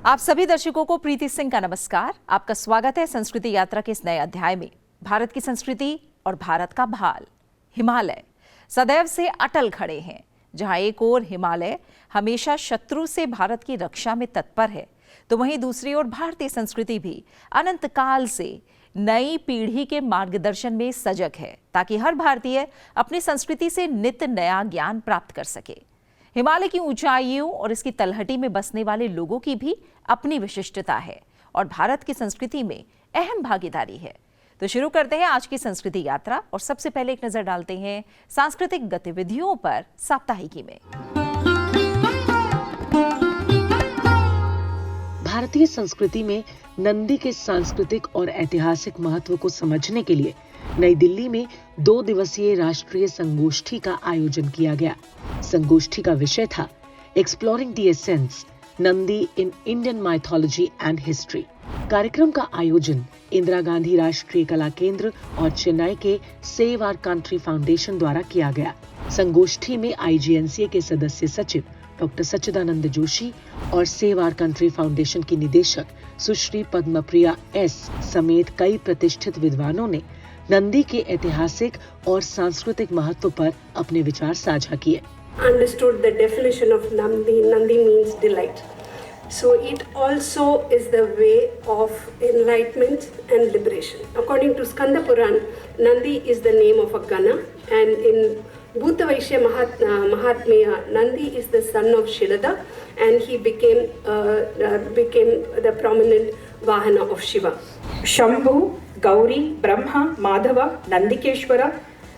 आप सभी दर्शकों को प्रीति सिंह का नमस्कार। आपका स्वागत है संस्कृति यात्रा के इस नए अध्याय में। भारत की संस्कृति और भारत का भाल हिमालय सदैव से अटल खड़े हैं। जहां एक ओर हिमालय हमेशा शत्रु से भारत की रक्षा में तत्पर है, तो वहीं दूसरी ओर भारतीय संस्कृति भी अनंत काल से नई पीढ़ी के मार्गदर्शन में सजग है, ताकि हर भारतीय अपनी संस्कृति से नित्य नया ज्ञान प्राप्त कर सके। हिमालय की ऊंचाइयों और इसकी तलहटी में बसने वाले लोगों की भी अपनी विशिष्टता है और भारत की संस्कृति में अहम भागीदारी है। तो शुरू करते हैं आज की संस्कृति यात्रा और सबसे पहले एक नजर डालते हैं सांस्कृतिक गतिविधियों पर साप्ताहिकी में। भारतीय संस्कृति में नंदी के सांस्कृतिक और ऐतिहासिक महत्व को समझने के लिए नई दिल्ली में 2 दिवसीय राष्ट्रीय संगोष्ठी का आयोजन किया गया। संगोष्ठी का विषय था exploring the essence Nandi in Indian mythology and history. कार्यक्रम का आयोजन इंदिरा गांधी राष्ट्रीय कला केंद्र और चेन्नई के सेव आवर कंट्री फाउंडेशन द्वारा किया गया। संगोष्ठी में IGNCA के सदस्य सचिव डॉक्टर सच्चिदानंद जोशी और सेव आवर कंट्री फाउंडेशन की निदेशक सुश्री पद्मप्रिया S समेत कई प्रतिष्ठित विद्वानों ने नंदी के ऐतिहासिक और सांस्कृतिक महत्व पर अपने विचार साझा किए। Understood the definition of Nandi. Nandi means delight. So it also is the way of enlightenment and liberation. According to Skanda Puran, Nandi is the name of a Gana, and in Bhutavaishya Mahatmya, Nandi is the son of Shilada, and he became the prominent Vahana of Shiva. Shambhu, Gauri, Brahma, Madhava, Nandikeshwara,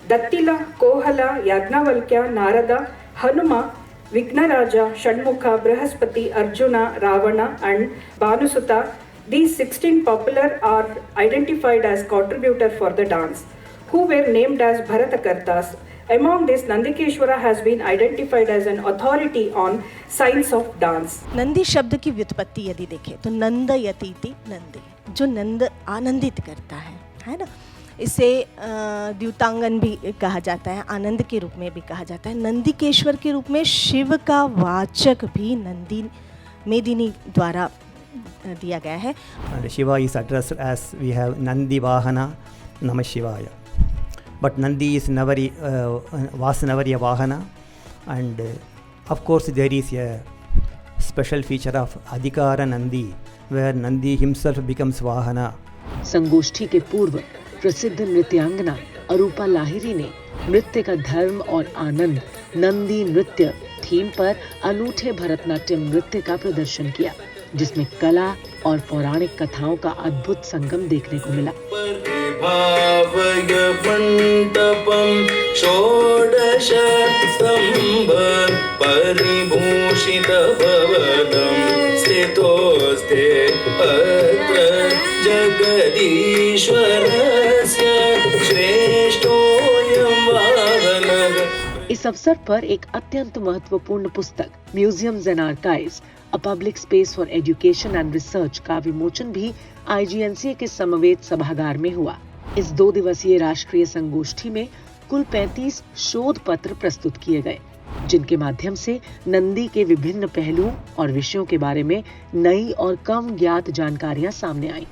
Dattila, Kohala, Yagnavalkya, Narada, Hanuma, Vignaraja, Shanmukha, Brahaspati, Arjuna, Ravana and Bhanusutta. These 16 popular are identified as contributors for the dance, who were named as Bharatakartas. Among this, Nandikeshwara has been identified as an authority on science of dance. Nandi शब्द की व्युत्पत्ति यदि देखें तो नंदयतीति नंदी, जो नंद आनंदित करता है ना। इसे द्यूतांगन भी कहा जाता है, आनंद के रूप में भी कहा जाता है। नंदिकेश्वर के रूप में शिव का वाचक भी नंदी मेदिनी द्वारा दिया गया है। Shiva is addressed as we have Nandi Vahana Namah Shivaya, but Nandi is never was never a Vahana, and of course there is a special feature of Adhikara Nandi where Nandi himself becomes Vahana. संगोष्ठी के पूर्व प्रसिद्ध नृत्यांगना अरूपा लाहिरी ने नृत्य का धर्म और आनंद नंदी नृत्य थीम पर अनूठे भरतनाट्यम नृत्य का प्रदर्शन किया, जिसमें कला और पौराणिक कथाओं का अद्भुत संगम देखने को मिला। इस अवसर पर एक अत्यंत महत्वपूर्ण पुस्तक museums and archives a public space for education and research का विमोचन भी IGNCA के समवेत सभागार में हुआ। इस 2 दिवसीय राष्ट्रीय संगोष्ठी में कुल 35 शोध पत्र प्रस्तुत किए गए, जिनके माध्यम से नंदी के विभिन्न पहलुओं और विषयों के बारे में नई और कम ज्ञात जानकारियां सामने आई।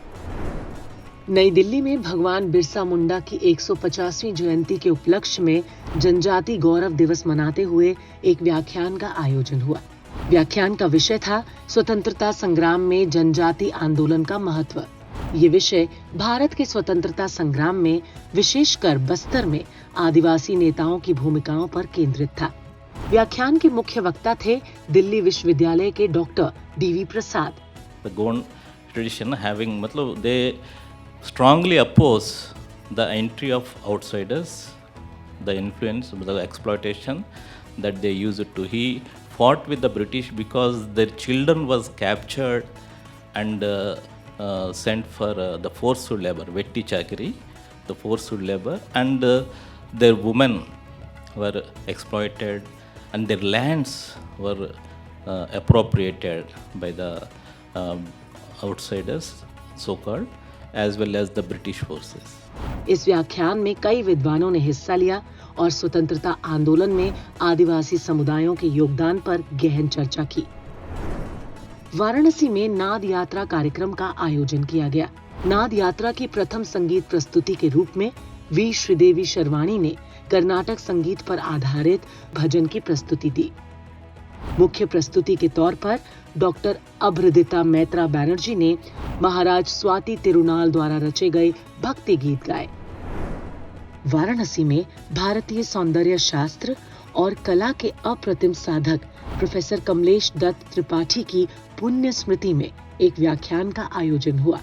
नई दिल्ली में भगवान बिरसा मुंडा की 150वीं जयंती के उपलक्ष्य में जनजाति गौरव दिवस मनाते हुए एक व्याख्यान का आयोजन हुआ। व्याख्यान का विषय था स्वतंत्रता संग्राम में जनजाति आंदोलन का महत्व। ये विषय भारत के स्वतंत्रता संग्राम में विशेषकर बस्तर में आदिवासी नेताओं की भूमिकाओं पर केंद्रित था। व्याख्यान के मुख्य वक्ता थे दिल्ली विश्वविद्यालय के doctor DV Prasad. The Gond tradition having, मतलब they strongly oppose the entry of outsiders, the influence, the exploitation that they used to. He fought with the British because their children was captured and sent for the forced labor, vetti chakri, the forced labor, and their women were exploited and their lands were appropriated by the outsiders, so-called, as well as the British forces. इस व्याख्यान में कई विद्वानों ने हिस्सा लिया और स्वतंत्रता आंदोलन में आदिवासी समुदायों के योगदान पर गहन चर्चा की। वाराणसी में नाद यात्रा कार्यक्रम का आयोजन किया गया। नाद यात्रा की प्रथम संगीत प्रस्तुति के रूप में वी श्रीदेवी शर्वाणी ने कर्नाटक संगीत पर आधारित भजन की प्रस्तुति दी। मुख्य प्रस्तुति के तौर पर डॉक्टर अभ्रदिता मैत्रा बैनर्जी ने महाराज स्वाति तिरुनाल द्वारा रचे गए भक्ति गीत गाए। वाराणसी में भारतीय सौंदर्य शास्त्र और कला के अप्रतिम साधक प्रोफेसर कमलेश दत्त त्रिपाठी की पुण्य स्मृति में एक व्याख्यान का आयोजन हुआ,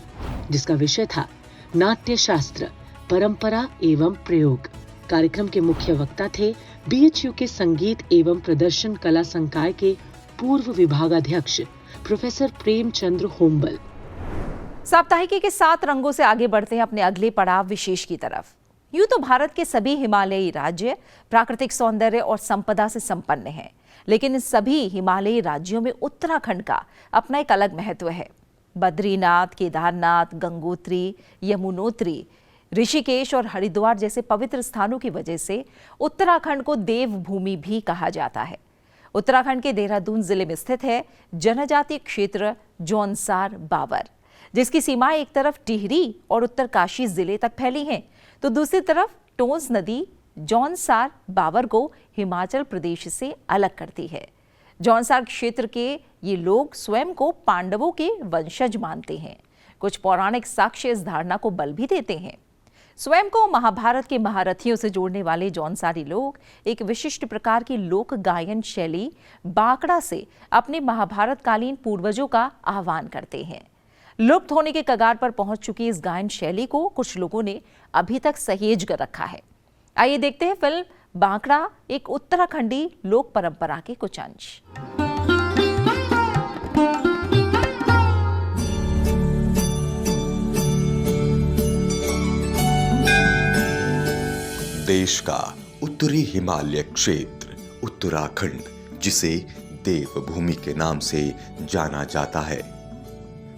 जिसका विषय था नाट्य शास्त्र, परंपरा एवं प्रयोग। कार्यक्रम के मुख्य वक्ता थे बीएचयू के संगीत एवं प्रदर्शन कला संकाय के पूर्व विभागाध्यक्ष प्रोफेसर प्रेमचंद्र होम्बल। साप्ताहिकी के 7 रंगों से आगे बढ़ते हैं अपने अगले पड़ाव विशेष की तरफ। यूं तो भारत के सभी हिमालयी राज्य प्राकृतिक सौंदर्य और संपदा से संपन्न हैं, लेकिन इन सभी हिमालयी राज्यों में उत्तराखंड का अपना एक अलग महत्व है। बद्रीनाथ, केदारनाथ, गंगोत्री, यमुनोत्री, ऋषिकेश और हरिद्वार जैसे पवित्र स्थानों की वजह से उत्तराखंड को देवभूमि भी कहा जाता है। उत्तराखंड के देहरादून जिले में स्थित है जनजातीय क्षेत्र जौनसार बावर, जिसकी सीमाएं एक तरफ टिहरी और उत्तरकाशी जिले तक फैली हैं, तो दूसरी तरफ टोंस नदी जौनसार बावर को हिमाचल प्रदेश से अलग करती है। जौनसार क्षेत्र के ये लोग स्वयं को पांडवों के वंशज मानते हैं। कुछ पौराणिक साक्ष्य इस धारणा को बल भी देते हैं। स्वयं को महाभारत के महारथियों से जोड़ने वाले जौनसारी लोग एक विशिष्ट प्रकार की लोक गायन शैली बांकड़ा से अपने महाभारत कालीन पूर्वजों का आह्वान करते हैं। लुप्त होने के कगार पर पहुंच चुकी इस गायन शैली को कुछ लोगों ने अभी तक सहेज कर रखा है। आइए देखते हैं फिल्म बांकड़ा, एक उत्तराखंडी लोक परंपरा के कुछ अंश। देश का उत्तरी हिमालय क्षेत्र उत्तराखंड, जिसे देवभूमि के नाम से जाना जाता है,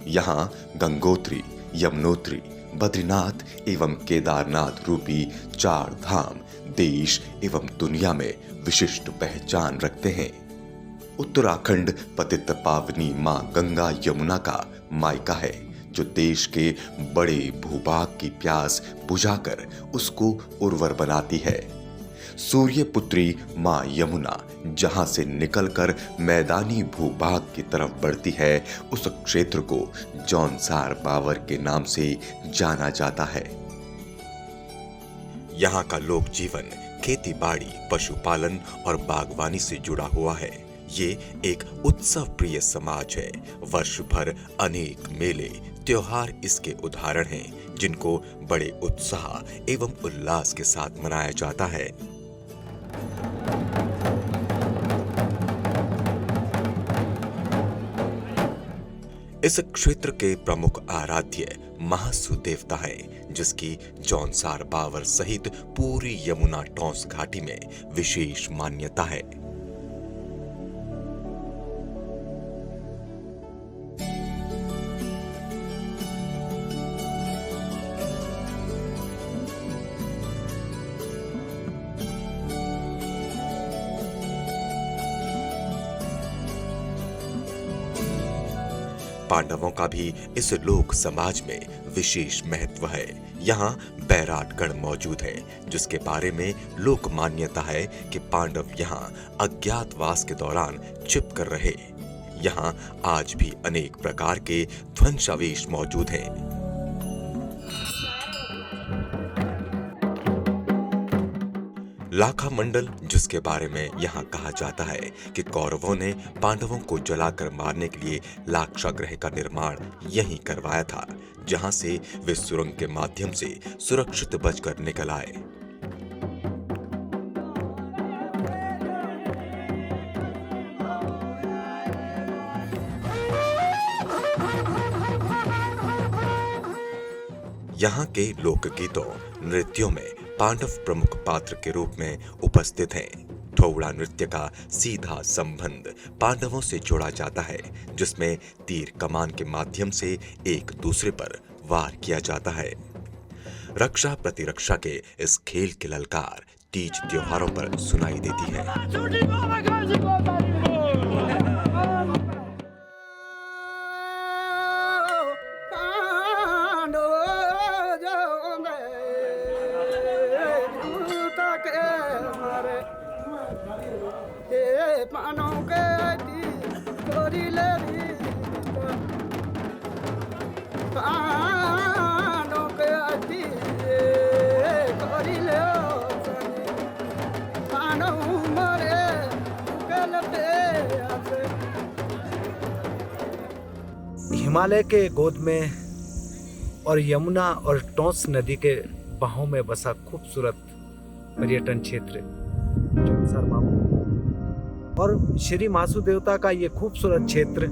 यहाँ गंगोत्री, यमुनोत्री, बद्रीनाथ एवं केदारनाथ रूपी 4 धाम देश एवं दुनिया में विशिष्ट पहचान रखते हैं। उत्तराखंड पतित पावनी मां गंगा यमुना का मायका है, जो देश के बड़े भूभाग की प्यास बुझाकर उसको उर्वर बनाती है। सूर्य पुत्री मां यमुना जहां से निकलकर मैदानी भूभाग की तरफ बढ़ती है, उस क्षेत्र को जौनसार बावर के नाम से जाना जाता है। यहाँ का लोक जीवन खेती बाड़ी, पशुपालन और बागवानी से जुड़ा हुआ है। ये एक उत्सव प्रिय समाज है। वर्ष भर अनेक मेले त्योहार इसके उदाहरण हैं, जिनको बड़े उत्साह एवं उल्लास के साथ मनाया जाता है। इस क्षेत्र के प्रमुख आराध्य महासु देवता है, जिसकी जौनसार बावर सहित पूरी यमुना टोंस घाटी में विशेष मान्यता है। पांडवों का भी इस लोक समाज में विशेष महत्व है। यहाँ बैराटगढ़ मौजूद है, जिसके बारे में लोक मान्यता है कि पांडव यहाँ अज्ञातवास के दौरान छिप कर रहे। यहाँ आज भी अनेक प्रकार के ध्वंसावशेष मौजूद हैं। लाखा मंडल, जिसके बारे में यहाँ कहा जाता है कि कौरवों ने पांडवों को जलाकर मारने के लिए लाक्षागृह का निर्माण यहीं करवाया था, जहाँ से वे सुरंग के माध्यम से सुरक्षित बचकर निकल आए। यहाँ के लोकगीतों, नृत्यों में पांडव प्रमुख पात्र के रूप में उपस्थित हैं। ठोवड़ा नृत्य का सीधा संबंध पांडवों से जोड़ा जाता है, जिसमें तीर कमान के माध्यम से एक दूसरे पर वार किया जाता है। रक्षा प्रतिरक्षा के इस खेल की ललकार तीज त्योहारों पर सुनाई देती है। हिमालय के गोद में और यमुना और टोंस नदी के बाहों में बसा खूबसूरत पर्यटन क्षेत्र जौनसार बाबू और श्री महासु देवता का ये खूबसूरत क्षेत्र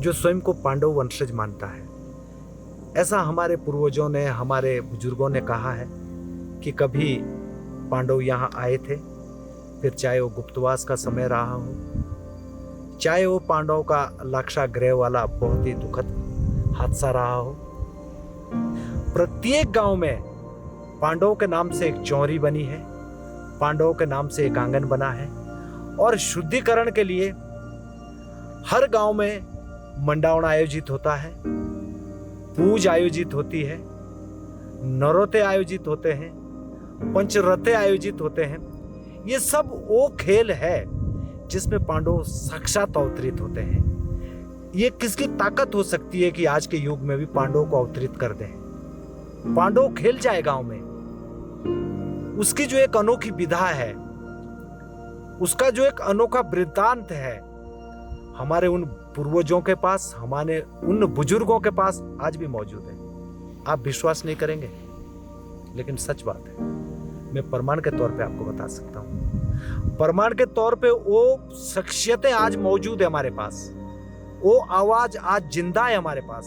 जो स्वयं को पांडव वंशज मानता है। ऐसा हमारे पूर्वजों ने, हमारे बुजुर्गों ने कहा है कि कभी पांडव यहाँ आए थे, फिर चाहे वो गुप्तवास का समय रहा हो, चाहे वो पांडवों का लाक्षागृह वाला बहुत ही दुखद हादसा रहा हो। प्रत्येक गांव में पांडवों के नाम से एक चौरी बनी है, पांडवों के नाम से एक आंगन बना है और शुद्धिकरण के लिए हर गांव में मंडावण आयोजित होता है, पूज आयोजित होती है, नरोते आयोजित होते हैं, पंचरथे आयोजित होते हैं। ये सब वो खेल है जिसमें पांडव साक्षात अवतरित होते हैं। ये किसकी ताकत हो सकती है कि आज के युग में भी पांडवों को अवतरित कर दें? पांडव खेल जाए गांव में, उसकी जो एक अनोखी विधा है, उसका जो एक अनोखा वृत्तांत है, हमारे उन पूर्वजों के पास, हमारे उन बुजुर्गों के पास आज भी मौजूद है। आप विश्वास नहीं करेंगे, लेकिन सच बात है। मैं प्रमाण के तौर पे आपको बता सकता हूं। प्रमाण के तौर पे वो शख्सियतें आज मौजूद है हमारे पास, वो आवाज आज जिंदा है हमारे पास।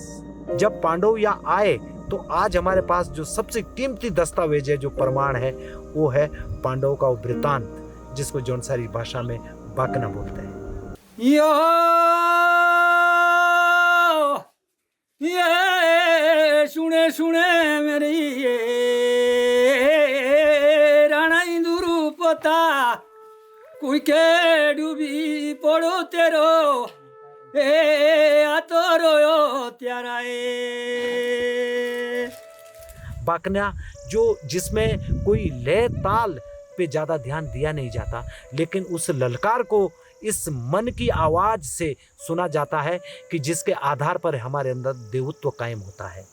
जब पांडव यहाँ आए तो आज हमारे पास जो सबसे कीमती दस्तावेज है, जो प्रमाण है, वो है पांडवों का वृत्तांत, जिसको जौनसारी भाषा में बाकना बोलते हैं। ये सुने सुने मेरी ये राणा इंदुरु पता कोई के डूबी पड़ो तेरो आतरो त्यारा बाकना जो जिसमें कोई लय ताल पे ज्यादा ध्यान दिया नहीं जाता, लेकिन उस ललकार को इस मन की आवाज से सुना जाता है कि जिसके आधार पर हमारे अंदर देवत्व कायम होता है।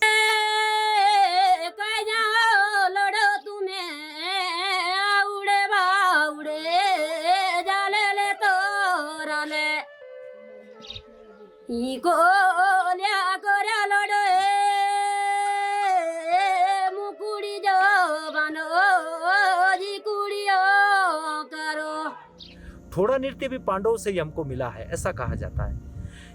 थोड़ा नृत्य भी पांडवों से ही हमको मिला है, ऐसा कहा जाता है।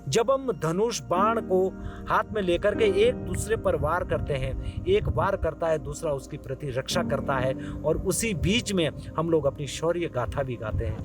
जब हम धनुष बाण को हाथ में लेकर के एक दूसरे पर वार करते हैं, एक वार करता है, दूसरा उसकी प्रति रक्षा करता है, और उसी बीच में हम लोग अपनी शौर्य गाथा भी गाते हैं।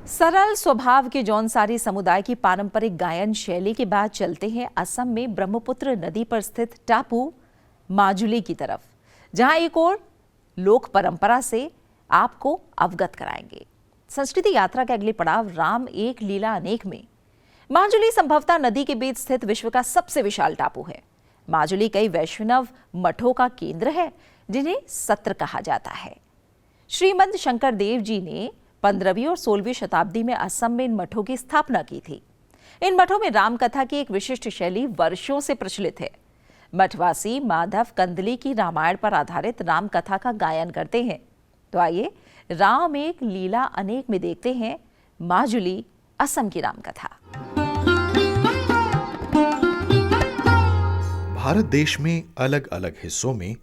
सरल स्वभाव के जौनसारी समुदाय की पारंपरिक गायन शैली के बाद चलते हैं असम में ब्रह्मपुत्र नदी पर स्थित टापू माजुली की तरफ, जहां एक और लोक परंपरा से आपको अवगत कराएंगे। संस्कृति यात्रा के अगले पड़ाव राम एक लीला अनेक में। माजुली संभवतः नदी के बीच स्थित विश्व का सबसे विशाल टापू है। माजुली कई वैष्णव मठों का केंद्र है, जिन्हें सत्र कहा जाता है। श्रीमद शंकर देव जी ने 15वीं और 16वीं शताब्दी में असम में इन मठों की स्थापना की थी। इन मठों में राम कथा की एक विशिष्ट शैली वर्षों से प्रचलित है। मठवासी माधव कंदली की रामायण पर आधारित राम कथा का गायन करते हैं। तो आइए राम एक लीला अनेक में देखते हैं माजुली असम की राम कथा। भारत देश में अलग अलग हिस्सों में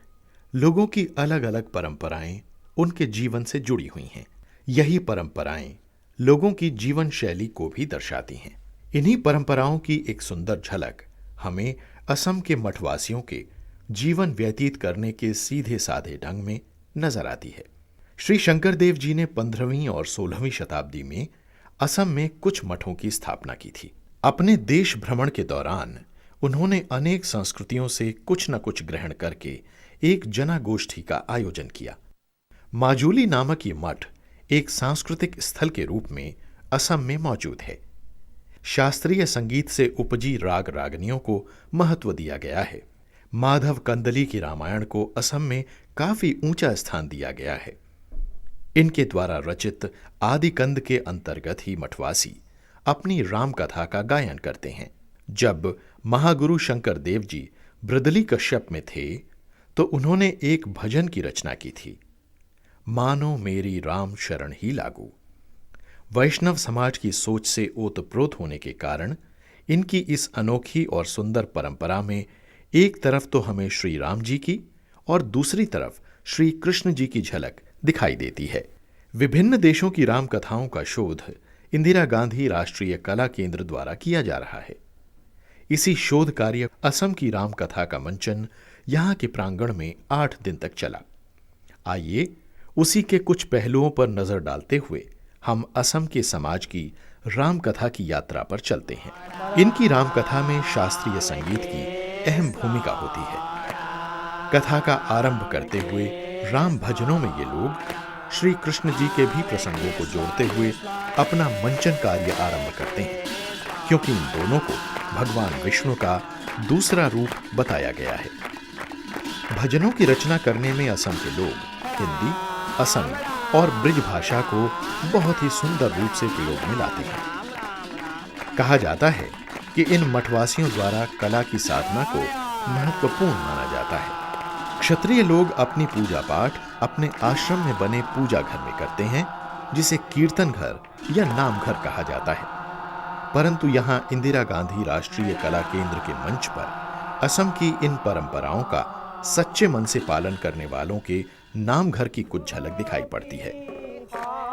लोगों की अलग अलग परंपराएं उनके जीवन से जुड़ी हुई हैं। यही परंपराएं लोगों की जीवन शैली को भी दर्शाती हैं। इन्हीं परंपराओं की एक सुंदर झलक हमें असम के मठवासियों के जीवन व्यतीत करने के सीधे साधे ढंग में नजर आती है। श्री शंकर देव जी ने 15वीं और 16वीं शताब्दी में असम में कुछ मठों की स्थापना की थी। अपने देश भ्रमण के दौरान उन्होंने अनेक संस्कृतियों से कुछ न कुछ ग्रहण करके एक जनागोष्ठी का आयोजन किया। माजुली नामक ये मठ एक सांस्कृतिक स्थल के रूप में असम में मौजूद है। शास्त्रीय संगीत से उपजी राग रागनियों को महत्व दिया गया है। माधव कंदली की रामायण को असम में काफी ऊंचा स्थान दिया गया है। इनके द्वारा रचित आदि कंद के अंतर्गत ही मठवासी अपनी राम कथा का गायन करते हैं। जब महागुरु शंकर देव जी ब्रदली कश्यप में थे तो उन्होंने एक भजन की रचना की थी, मानो मेरी राम शरण ही लागू। वैष्णव समाज की सोच से ओतप्रोत होने के कारण इनकी इस अनोखी और सुंदर परंपरा में एक तरफ तो हमें श्री राम जी की और दूसरी तरफ श्री कृष्ण जी की झलक दिखाई देती है। विभिन्न देशों की राम कथाओं का शोध इंदिरा गांधी राष्ट्रीय कला केंद्र द्वारा किया जा रहा है। इसी शोध कार्य असम की राम कथा का मंचन यहाँ के प्रांगण में 8 दिन तक चला। आइए उसी के कुछ पहलुओं पर नजर डालते हुए हम असम के समाज की राम कथा की यात्रा पर चलते हैं। इनकी राम कथा में शास्त्रीय संगीत की अहम भूमिका होती है। कथा का आरंभ करते हुए राम भजनों में ये लोग श्री कृष्ण जी के भी प्रसंगों को जोड़ते हुए अपना मंचन कार्य आरंभ करते हैं, क्योंकि इन दोनों को भगवान विष्णु का दूसरा रूप बताया गया है। भजनों की रचना करने में असम के लोग हिंदी, असम और ब्रिज भाषा को बहुत ही सुंदर रूप से प्रयोग में लाते हैं। कहा जाता है कि इन मठवासियों द्वारा कला की साधना को महत्वपूर्ण माना जाता है। क्षत्रिय लोग अपनी पूजा पाठ अपने आश्रम में बने पूजा घर में करते हैं, जिसे कीर्तन घर या नाम घर कहा जाता है। परंतु यहाँ इंदिरा गांधी राष्ट्रीय कला केंद्र के मंच पर असम की इन परंपराओं का सच्चे मन से पालन करने वालों के नाम घर की कुछ झलक दिखाई पड़ती है।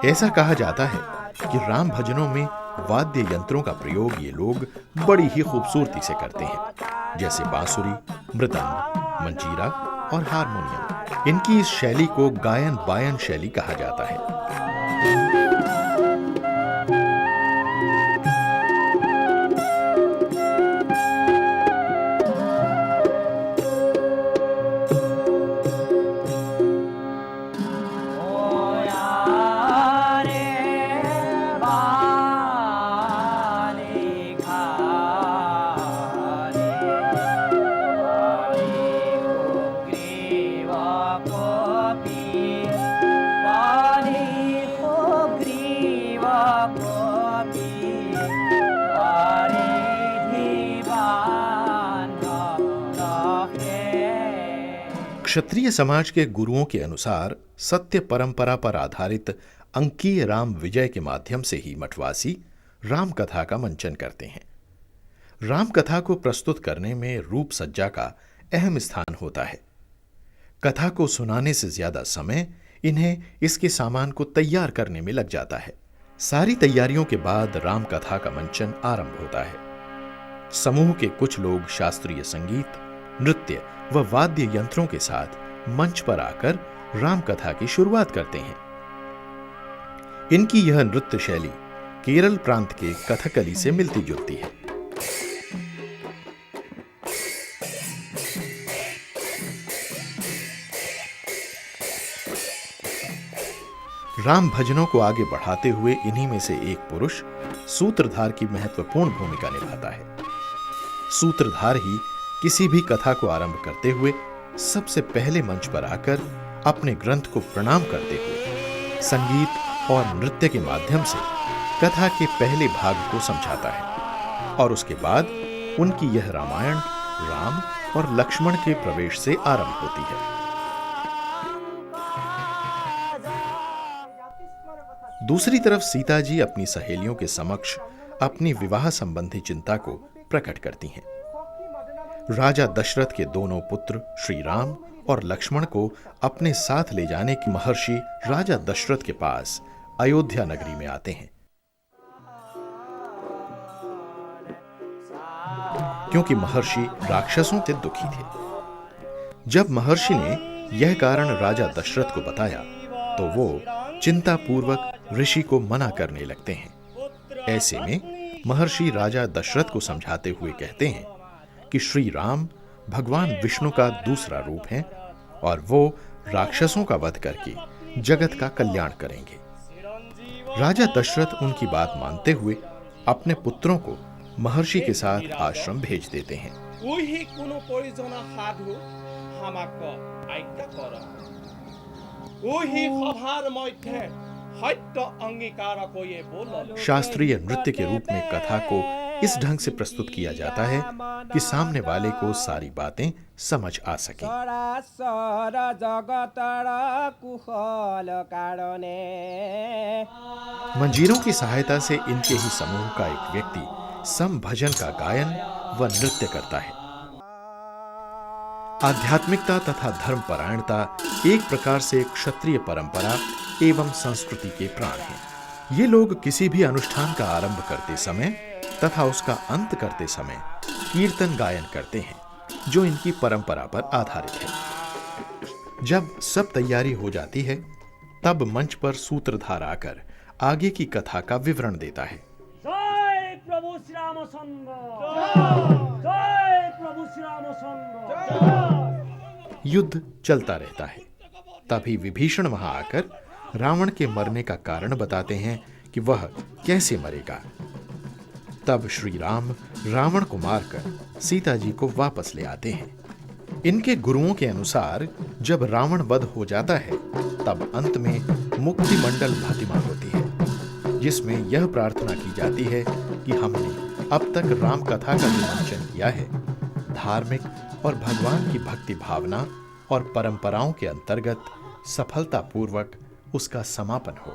ऐसा कहा जाता है कि राम भजनों में वाद्य यंत्रों का प्रयोग ये लोग बड़ी ही खूबसूरती से करते हैं, जैसे बांसुरी, मृदंग, मंजीरा और हारमोनियम। इनकी इस शैली को गायन बायन शैली कहा जाता है। क्षत्रिय समाज के गुरुओं के अनुसार सत्य परंपरा पर आधारित अंकीय राम विजय के माध्यम से ही मठवासी राम कथा का मंचन करते हैं। राम कथा को प्रस्तुत करने में रूप सज्जा का अहम स्थान होता है। कथा को सुनाने से ज्यादा समय इन्हें इसके सामान को तैयार करने में लग जाता है। सारी तैयारियों के बाद राम कथा का मंचन आरंभ होता है। समूह के कुछ लोग शास्त्रीय संगीत, नृत्य व वाद्य यंत्रों के साथ मंच पर आकर राम कथा की शुरुआत करते हैं। इनकी यह नृत्य शैली केरल प्रांत के कथकली से मिलती जुलती है। राम भजनों को आगे बढ़ाते हुए इन्हीं में से एक पुरुष सूत्रधार की महत्वपूर्ण भूमिका निभाता है। सूत्रधार ही किसी भी कथा को आरंभ करते हुए सबसे पहले मंच पर आकर अपने ग्रंथ को प्रणाम करते हुए संगीत और नृत्य के माध्यम से कथा के पहले भाग को समझाता है और उसके बाद उनकी यह रामायण राम और लक्ष्मण के प्रवेश से आरंभ होती है। दूसरी तरफ सीता जी अपनी सहेलियों के समक्ष अपनी विवाह संबंधी चिंता को प्रकट करती हैं। राजा दशरथ के दोनों पुत्र श्री राम और लक्ष्मण को अपने साथ ले जाने की महर्षि राजा दशरथ के पास अयोध्या नगरी में आते हैं, क्योंकि महर्षि राक्षसों से दुखी थे। जब महर्षि ने यह कारण राजा दशरथ को बताया तो वो चिंतापूर्वक ऋषि को मना करने लगते हैं। ऐसे में महर्षि राजा दशरथ को समझाते हुए कहते हैं कि श्री राम भगवान विष्णु का दूसरा रूप है और वो राक्षसों का वध करके जगत का कल्याण करेंगे। राजा दशरथ उनकी बात मानते हुए अपने पुत्रों को महर्षि के साथ आश्रम भेज देते हैं। शास्त्रीय नृत्य के रूप में कथा को इस ढंग से प्रस्तुत किया जाता है कि सामने वाले को सारी बातें समझ आ सकें। मंजीरों की सहायता से इनके ही समूह का एक व्यक्ति सम भजन का गायन व नृत्य करता है। आध्यात्मिकता तथा धर्मपरायणता एक प्रकार से क्षत्रिय परंपरा एवं संस्कृति के प्राण हैं। ये लोग किसी भी अनुष्ठान का आरंभ करते समय तथा उसका अंत करते समय कीर्तन गायन करते हैं, जो इनकी परंपरा पर आधारित है। जब सब तैयारी हो जाती है, तब मंच पर सूत्रधार आकर आगे की कथा का विवरण देता है। जय प्रभु श्री रामचंद्र, जय प्रभु श्री रामचंद्र। युद्ध चलता रहता है। तभी विभीषण वहां आकर रावण के मरने का कारण बताते हैं कि वह कैसे मरेगा। तब श्री राम रावण को मारकर सीता जी को वापस ले आते हैं। इनके गुरुओं के अनुसार जब रावण वध हो जाता है, तब अंत में मुक्ति मंडल भातिमा होती है, जिसमें यह प्रार्थना की जाती है कि हमने अब तक राम कथा का जो मंचन किया है, धार्मिक और भगवान की भक्ति भावना और परंपराओं के अंतर्गत सफलतापूर्वक उसका समापन हो।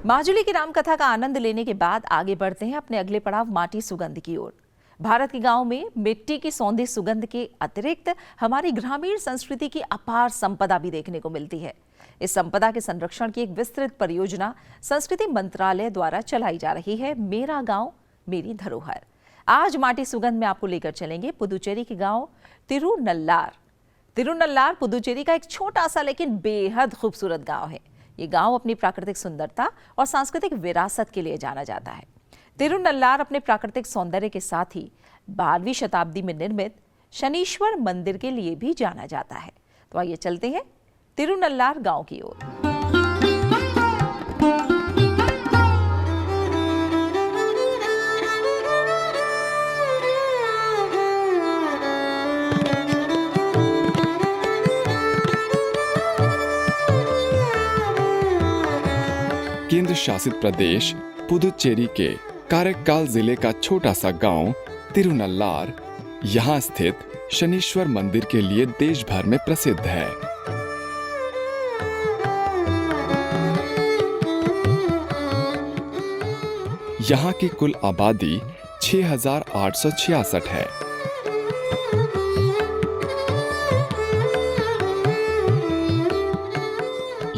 माजुली की रामकथा का आनंद लेने के बाद आगे बढ़ते हैं अपने अगले पड़ाव माटी सुगंध की ओर। भारत के गांव में मिट्टी की सौंधी सुगंध के अतिरिक्त हमारी ग्रामीण संस्कृति की अपार संपदा भी देखने को मिलती है। इस संपदा के संरक्षण की एक विस्तृत परियोजना संस्कृति मंत्रालय द्वारा चलाई जा रही है, मेरा गांव मेरी धरोहर। आज माटी सुगंध में आपको लेकर चलेंगे पुदुचेरी के गांव तिरुनल्लार। तिरुनल्लार पुदुचेरी का एक छोटा सा लेकिन बेहद खूबसूरत गांव है। ये गांव अपनी प्राकृतिक सुंदरता और सांस्कृतिक विरासत के लिए जाना जाता है। तिरुनल्लार अपने प्राकृतिक सौंदर्य के साथ ही 12वीं शताब्दी में निर्मित शनीश्वर मंदिर के लिए भी जाना जाता है। तो आइए चलते हैं तिरुनल्लार गांव की ओर। केंद्र शासित प्रदेश पुदुचेरी के कारेक्काल जिले का छोटा सा गांव तिरुनल्लार यहां स्थित शनीश्वर मंदिर के लिए देश भर में प्रसिद्ध है। यहां की कुल आबादी 6,866 है।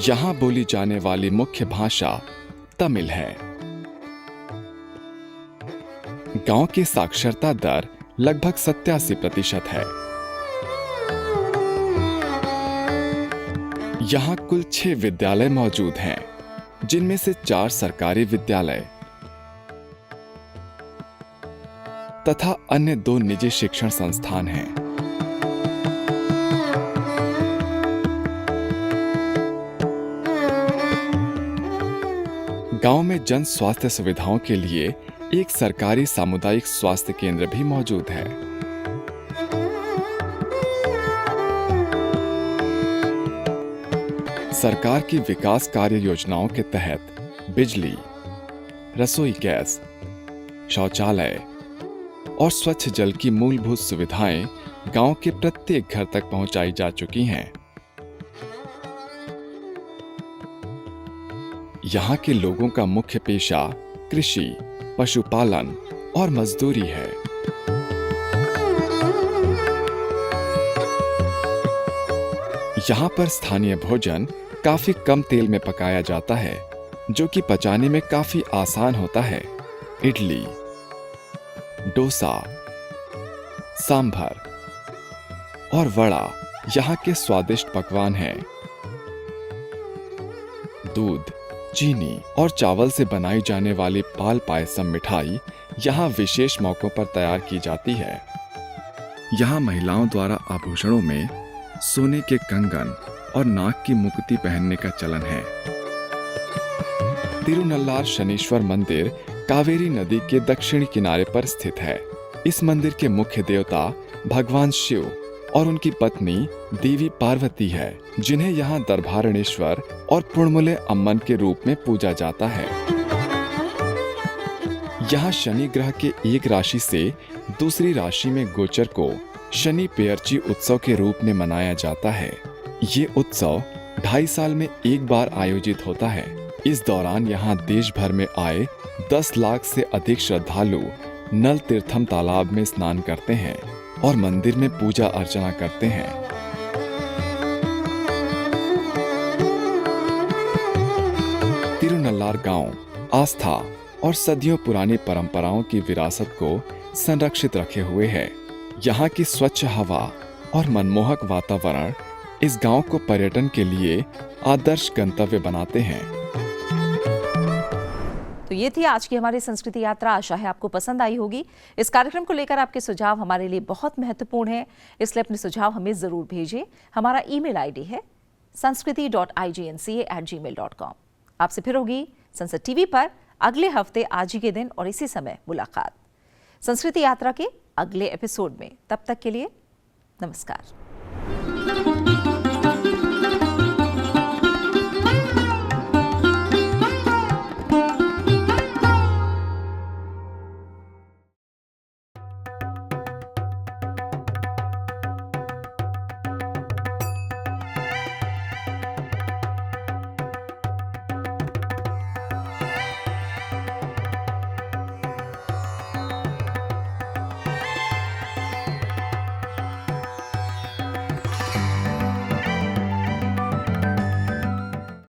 यहां बोली जाने वाली मुख्य भाषा तमिल है। गांव की साक्षरता दर लगभग 87% है। यहां कुल 6 विद्यालय मौजूद हैं, जिनमें से 4 सरकारी विद्यालय तथा अन्य 2 निजी शिक्षण संस्थान हैं। गांव में जन स्वास्थ्य सुविधाओं के लिए एक सरकारी सामुदायिक स्वास्थ्य केंद्र भी मौजूद है। सरकार की विकास कार्य योजनाओं के तहत बिजली, रसोई गैस, शौचालय और स्वच्छ जल की मूलभूत सुविधाएं गांव के प्रत्येक घर तक पहुंचाई जा चुकी हैं। यहाँ के लोगों का मुख्य पेशा कृषि, पशुपालन और मजदूरी है। यहाँ पर स्थानीय भोजन काफी कम तेल में पकाया जाता है, जो कि पचाने में काफी आसान होता है। इडली, डोसा, सांभर और वड़ा यहाँ के स्वादिष्ट पकवान हैं। दूध, चीनी और चावल से बनाई जाने वाली पाल पायसम मिठाई यहाँ विशेष मौकों पर तैयार की जाती है। यहाँ महिलाओं द्वारा आभूषणों में सोने के कंगन और नाक की मुकुटी पहनने का चलन है। तिरुनल्लार शनीश्वर मंदिर कावेरी नदी के दक्षिणी किनारे पर स्थित है। इस मंदिर के मुख्य देवता भगवान शिव और उनकी पत्नी देवी पार्वती है, जिन्हें यहाँ दरबारणेश्वर और पुणमुले अम्मन के रूप में पूजा जाता है। यहाँ शनि ग्रह के एक राशि से दूसरी राशि में गोचर को शनि पेयर्ची उत्सव के रूप में मनाया जाता है। ये उत्सव 2.5 साल में एक बार आयोजित होता है। इस दौरान यहाँ देश भर में आए 10 लाख से अधिक श्रद्धालु नल तीर्थम तालाब में स्नान करते हैं और मंदिर में पूजा अर्चना करते हैं। तिरुनल्लार गांव आस्था और सदियों पुरानी परंपराओं की विरासत को संरक्षित रखे हुए है। यहाँ की स्वच्छ हवा और मनमोहक वातावरण इस गांव को पर्यटन के लिए आदर्श गंतव्य बनाते हैं। तो ये थी आज की हमारी संस्कृति यात्रा। आशा है आपको पसंद आई होगी। इस कार्यक्रम को लेकर आपके सुझाव हमारे लिए बहुत महत्वपूर्ण है, इसलिए अपने सुझाव हमें जरूर भेजिए। हमारा ईमेल आईडी है sanskriti.ignca@gmail.com। आपसे फिर होगी संसद टीवी पर अगले हफ्ते आज ही के दिन और इसी समय मुलाकात संस्कृति यात्रा के अगले एपिसोड में। तब तक के लिए नमस्कार।